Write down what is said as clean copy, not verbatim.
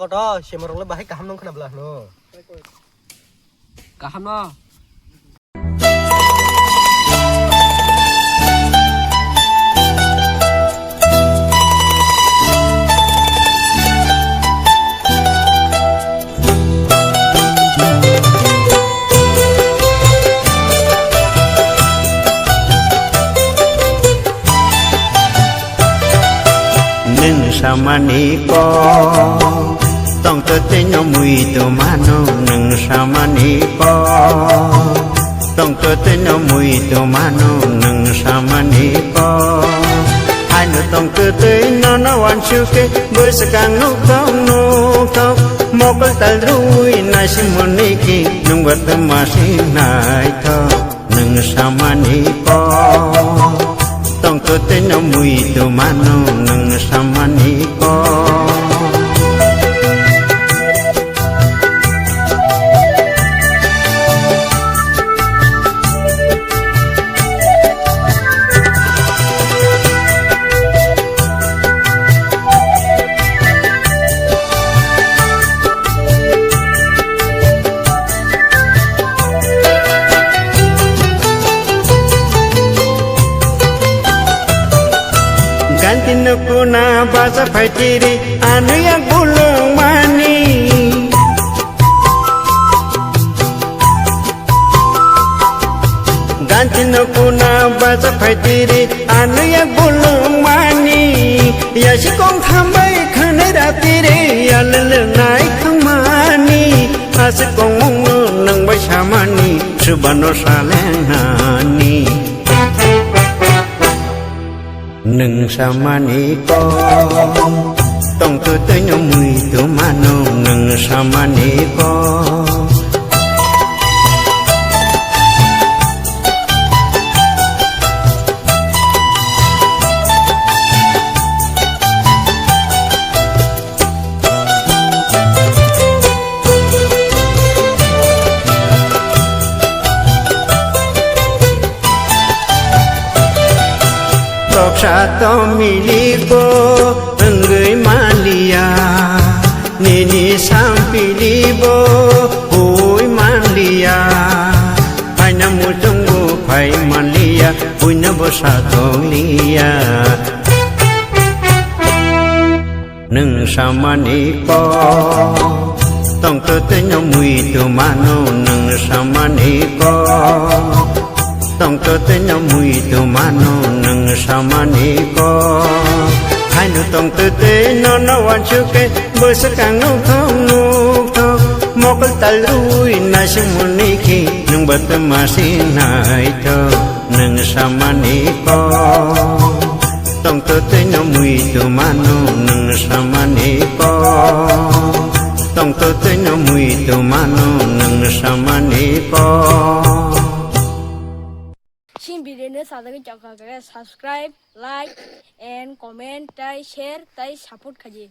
có đó xem mà rồi bà hay cả ham nông khăn đập là nó cả ham nó nâng sama ni ko tông tơ tê nhau mùi tơ má nô nâng sama ni ko tông tơ tê nhau mùi tơ má nô nâng sama ni ko hai nô tông tơ tê nó hoàn chiu kê bơi sa càng nô tông một cái tay ruồi nai sim môn ni ki nung vật mà sim nai thơ nâng sama ni ko tông tơ tê nhau mùi tơ má nô nâng sama ni ko ganti kuna basa faitiri anu yang bulung mani ganti kuna basa faitiri anu yang bulung mani ya si kong thambai khane ratire ya lele nai khamani as kong mong nang bai samani subano salengani nâng sama ni ko tông tu tới nhau mùi tu ma nô nâng sama ni ko Satu miliko enggai malia nini sampai libo hui malia hai namu tunggu hai malia hui nabu satu lia neng sama niko tong tu tenya mui tu mano neng sama niko tông tơ tê nhau mùi tu mano nâng sama ni ko hai nụ tông tơ tê nó hoàn chiu kê bơi sa càng nô thong một cái tay lui nai sim môn ni ki nâng bật mà xin nai thơ nâng sama ni ko tông tơ tê nhau mùi tu mano nâng sama ni ko tông tơ tê nhau mùi tu mano nâng sama ni ko Xin video nữa sao tới cho các bạn subscribe, like and comment, share, support khaji.